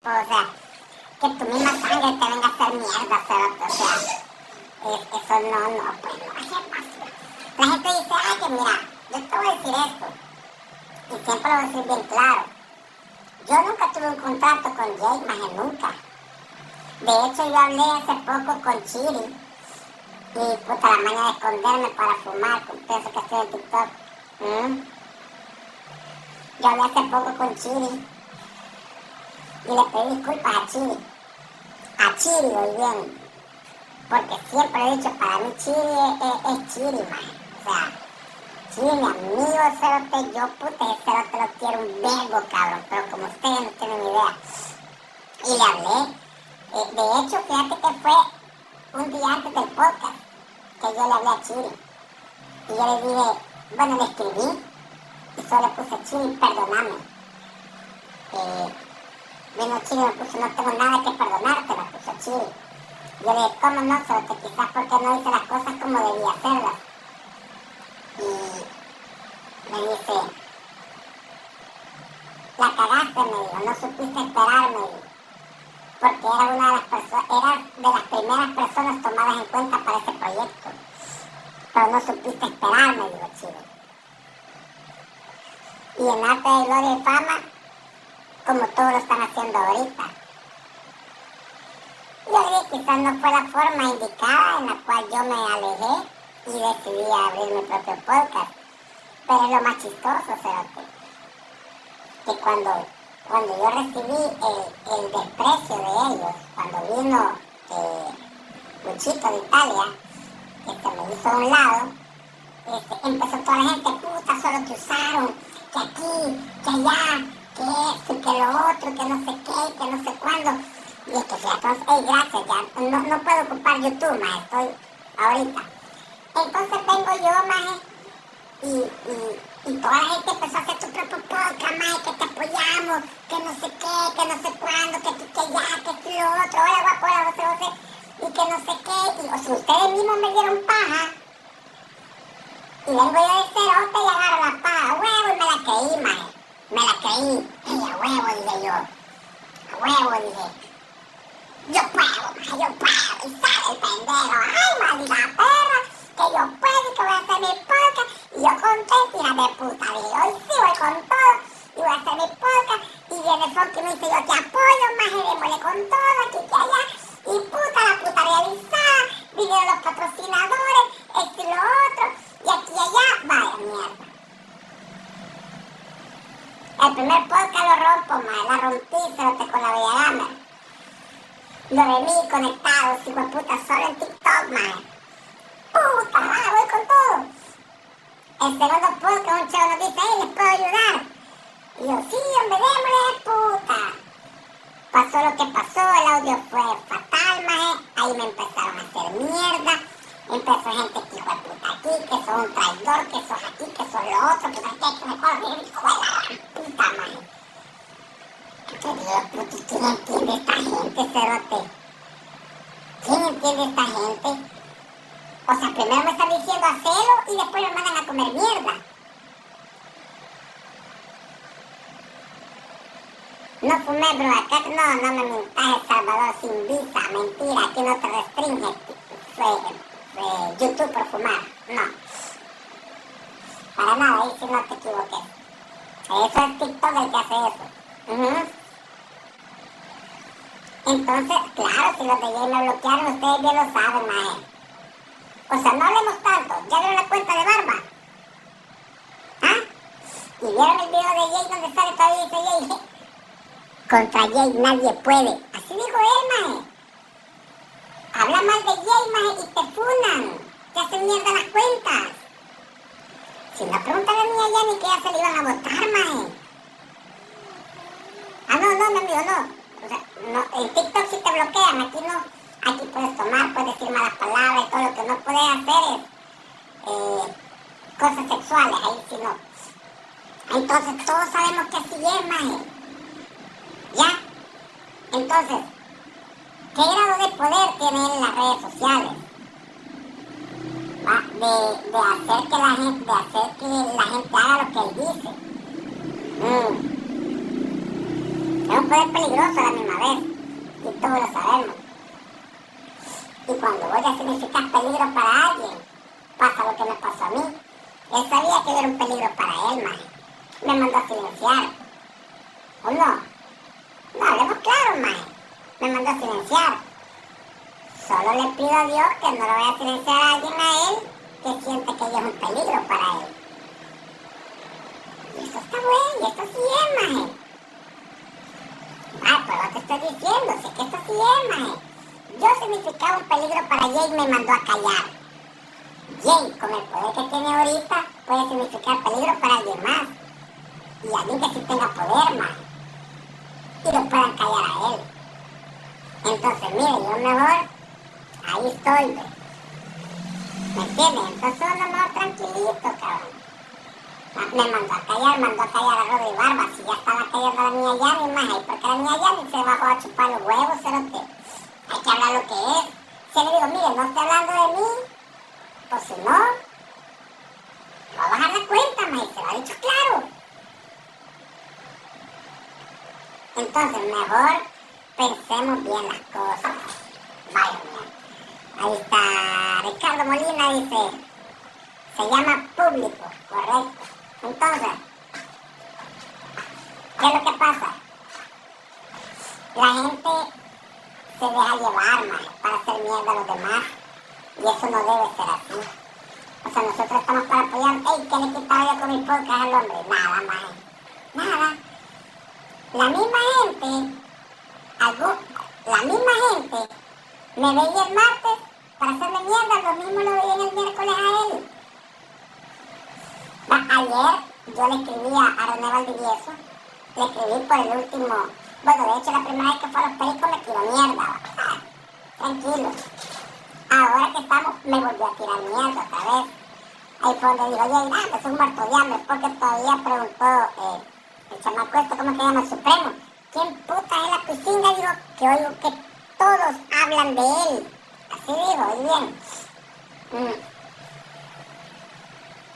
O sea, que tu misma sangre te venga a hacer mierda, cerote. O sea, eso no, pues no va a ser fácil. La gente dice, ay, que mira, yo te voy a decir esto, y siempre lo voy a decir bien claro. Yo nunca tuve un contrato con Jake, maje, nunca. De hecho, yo hablé hace poco con Chiri, y puta, la maña de esconderme para fumar, con eso que estoy en TikTok. Yo hablé hace poco con Chiri, y le pedí disculpas a Chiri. A Chiri, hoy bien. Porque siempre he dicho, para mí Chiri es Chiri, maje. O sea, Chiri, mi amigo, cerote, yo, puta, ese cerote lo quiero un vergo, cabrón. Pero como ustedes no tienen idea. Y le hablé. De hecho, fíjate que fue un día antes del podcast que yo le hablé a Chiri. Y yo le dije, bueno, le escribí. Y solo le puse, Chiri, perdóname. Bueno, Chiri me puso, no tengo nada que perdonarte, me puso Chiri. Yo le dije, ¿cómo no? Solo que quizás porque no hice las cosas como debía hacerlas. Y me dice, la cagaste, me dijo, no supiste esperar, me dijo. Porque era de las primeras personas tomadas en cuenta para ese proyecto. Pero no supiste esperar, me dijo Chiri. Y en arte de gloria y fama, como todos lo están haciendo ahorita. Yo le dije, quizás no fue la forma indicada en la cual yo me alejé y decidí abrir mi propio podcast. Pero es lo más chistoso, cerote, que cuando yo recibí el desprecio de ellos, cuando vino Luchito de Italia, que se me hizo a un lado, empezó toda la gente, puta, solo te usaron, que aquí, que allá, que esto y que lo otro, que no sé qué, que no sé cuándo. Y es que ya, entonces, gracias, ya no puedo ocupar YouTube, maje, estoy ahorita. Entonces vengo yo, maje, y toda la gente empezó a hacer tu propio podcast, maje, que te apoyamos, que no sé qué, que no sé cuándo, que ya, que esto y lo otro, hola guapo, hola José, y que no sé qué, y o sea, ustedes mismos me dieron paja, y vengo yo de cerote y agarro la paja, a huevo, y me la creí, maje, me la creí, y a huevo, dije yo, a huevo, dije. Yo puedo, maje, yo puedo, y sale el pendejo, ay, maldita perra, que yo puedo y que voy a hacer mi podcast, y yo contento, hija de puta, dije, hoy sí voy con todo, y voy a hacer mi podcast, y viene Fonky y me dice, yo te apoyo, maje, démosle con todo, aquí que allá, y puta, la puta realizada, vinieron los patrocinadores, esto y lo otro, y aquí y allá, vaya mierda. El primer podcast lo rompo, maje, la rompí, cerote, con la Bella Gamer. Lo de mí conectados, hijo de puta, solo en TikTok, maje. Puta, voy con todo. El segundo podcast, un chavo nos dice, hey, ¿les puedo ayudar? Y yo, sí, hombre, démosle, puta. Pasó lo que pasó, el audio fue fatal, maje. Ahí me empezaron a hacer mierda. Empezó gente que hijo de puta aquí, que sos un traidor, que sos aquí, que sos lo otro, que sos que me puedo ir, hijo de la puta, maje. Te digo, puto, ¿quién entiende esta gente, cerote? ¿Quién entiende esta gente? O sea, primero me están diciendo hacerlo y después me mandan a comer mierda. No fumé, bro, acá no me mintas, El Salvador sin visa, mentira, aquí no te restringe YouTube por fumar, no. Para nada, ahí sí no te equivoques. Eso es TikTok el que hace eso. Entonces, claro, si los de Jay me bloquearon, ustedes bien lo saben, maje. O sea, no hablemos tanto. ¿Ya vieron la cuenta de Barba? ¿Ah? ¿Y vieron el video de Jay donde sale todavía dice Jay? Contra Jay nadie puede. Así dijo él, maje. Habla mal de Jay, maje, y te funan. Te hacen mierda las cuentas. Si no, pregúntale a mí a Yanni que ya se le iban a votar, maje. Ah, no, mi amigo, no. O sea, no, en TikTok sí te bloquean, aquí no. Aquí puedes tomar, puedes decir malas palabras y todo lo que no puedes hacer es cosas sexuales, ahí sí no. Entonces todos sabemos que así es, maje. ¿Ya? Entonces, ¿qué grado de poder tienen las redes sociales? ¿Va? De hacer que la gente haga lo que él dice. Es un poder peligroso a la misma vez. peligro para alguien, pasa lo que me pasó a mí. Él sabía que yo era un peligro para él, maje. Me mandó a silenciar. ¿O no? No, hablemos claro, maje. Me mandó a silenciar. Solo le pido a Dios que no lo vaya a silenciar a alguien a él que siente que yo es un peligro para él. Y esto está bueno, y esto sí es, maje. Ah, pues lo que estoy diciendo, sé que esto sí es, maje. Yo significaba un peligro para Jay y me mandó a callar. Jay, con el poder que tiene ahorita, puede significar peligro para alguien más. Y alguien que sí tenga poder, maje. Y lo puedan callar a él. Entonces, mire, yo mejor, ahí estoy, ¿ve? ¿Me entienden? Entonces uno mejor tranquilito, cabrón. Me mandó a callar a Rodri Barba. Si ya estaba callando a la niña Yanni, maje, porque la niña Yanni se bajó a chupar los huevos, cerote. Hay que hablar lo que es. Si le digo, mire, no estoy hablando de mí, o si no, va a bajar la cuenta, maje, se lo ha dicho claro. Entonces, mejor pensemos bien las cosas. Vaya, mira. Ahí está Ricardo Molina, dice, se llama público, correcto. Entonces, ¿qué es lo que pasa? La gente se deja llevar, maje, para hacer mierda a los demás. Y eso no debe ser así. O sea, nosotros estamos para apoyar. ¡Ey, qué le quitaba yo con mi podcast al hombre! Nada, maje. Nada. La misma gente me veía el martes para hacerme mierda, lo mismo lo veía el miércoles a él. Ayer yo le escribí a René Valdivieso, le escribí por el último, bueno, de hecho la primera vez que fue a los Pericos me tiró mierda. Tranquilo. Ahora que estamos, me volvió a tirar mierda otra vez. Ahí fue donde dijo, oye, es un muerto de hambre, porque todavía preguntó el chamaco este, ¿cómo se llama? El Supremo. ¿Quién puta es la piscina? Digo, que oigo que todos hablan de él. Así dijo, y bien.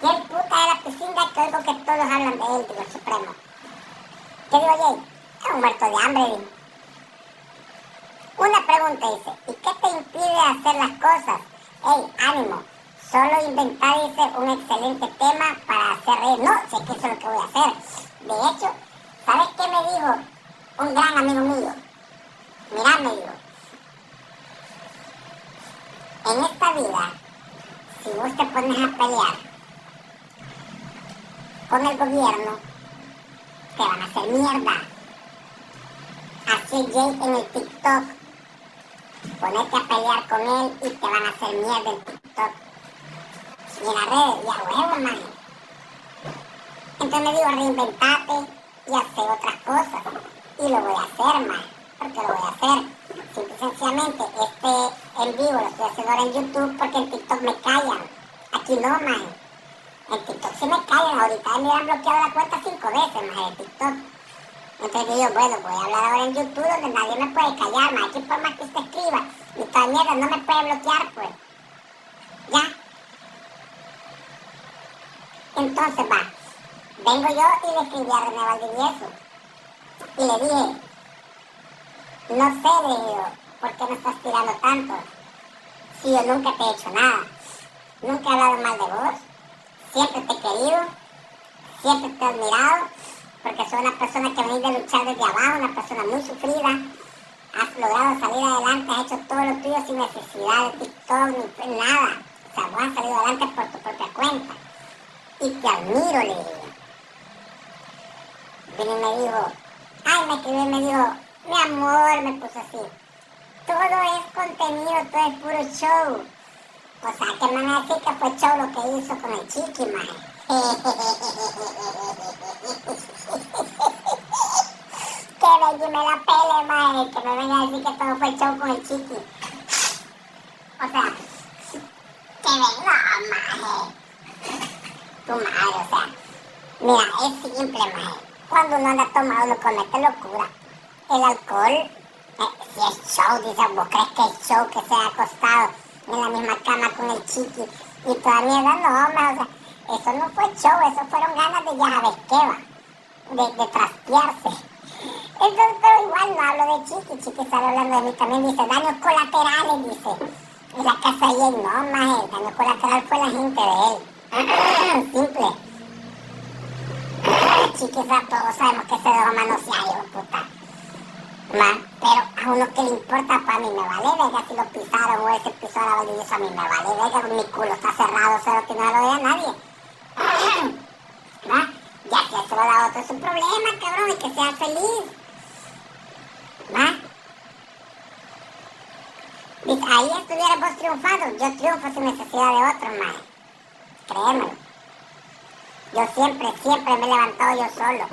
¿Quién puta es la piscina? Que oigo que todos hablan de él, digo, el Supremo. ¿Qué digo, oye? Es un muerto de hambre, digo. Una pregunta dice, ¿y qué te impide hacer las cosas? ¡Ey, ánimo! Solo inventar, dice, un excelente tema para hacer reír. No, sé que eso es lo que voy a hacer. De hecho, ¿sabes qué me dijo un gran amigo mío? Mirá, me dijo, en esta vida, si vos te pones a pelear con el gobierno, te van a hacer mierda. Así Jay en el TikTok. Ponete a pelear con él y te van a hacer mierda en TikTok. Y en las redes, y a huevo, man. Entonces me digo, reinventate y hacer otras cosas. Y lo voy a hacer, man. Porque lo voy a hacer. Simple y sencillamente, en vivo lo estoy haciendo ahora en YouTube porque en TikTok me callan. Aquí no, man. En TikTok sí me callan. Ahorita me han bloqueado la cuenta 5 veces, man, de TikTok. Entonces digo, bueno, voy a hablar ahora en YouTube donde nadie me puede callar, man. Aquí por más que usted escriba y toda mierda no me puede bloquear, pues. ¿Ya? Entonces va, vengo yo y le escribí a René Valdivieso. Y le dije, no sé, le digo, ¿por qué me estás tirando tanto? Si yo nunca te he hecho nada. Nunca he hablado mal de vos. Siempre te he querido. Siempre te he admirado. Porque soy una persona que venís de luchar desde abajo, una persona muy sufrida. Has logrado salir adelante, has hecho todo lo tuyo sin necesidad de TikTok ni nada. O sea, vos has salido adelante por tu propia cuenta. Y te admiro, le digo. Vino y me dijo, me escribió y me dijo, mi amor, me puso así. Todo es contenido, todo es puro show. O sea, que me van a decir que fue show lo que hizo con el Chiqui, maje. Que venga y me la pele, maje. Que me venga a decir que todo fue show con el Chiqui. O sea, que venga, maje. Tu madre, o sea. Mira, es simple, maje. Cuando uno anda tomado, uno comete locura. El alcohol, si es show, dice, ¿vos crees que es show que se ha acostado en la misma cama con el Chiqui y toda mierda? No, maje, o sea, eso no fue show, eso fueron ganas de ya sabes qué va, de trastearse. Entonces, pero igual no hablo de Chiqui, Chiqui está hablando de mí también, dice, daños colaterales, dice. En la casa de Jake no, maje, el daño colateral fue la gente de él. Simple. Chiquisa, todos sabemos que se dejó manosear, hijo de puta. Pero a uno que le importa, pa' mí me vale verga si lo pisaron o él se pisó a la validez, a mí me vale verga, mi culo está cerrado, solo que no lo vea nadie. ¿Va? Ya si él se lo da otro es su problema, cabrón, y que sea feliz. ¿Va? Dice, ahí estuvieras vos triunfando, yo triunfo sin necesidad de otro, maje. Créemelo. Yo siempre me he levantado yo solo.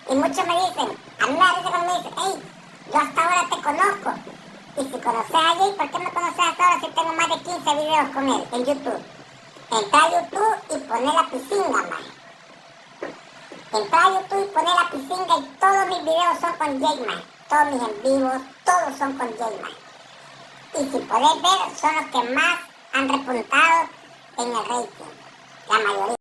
Y muchos me dicen, a mí me da risa cuando me dicen, hey, yo hasta ahora te conozco. Y si conoces a Jay, ¿por qué me conoces hasta ahora si tengo más de 15 videos con él en YouTube? Entra a YouTube y poné la pisinga, maje. Entra a YouTube y poné la pisinga y todos mis videos son con Jay, maje. Todos mis en vivos, todos son con Jay, maje. Y si podés ver, son los que más han repuntado en el rating.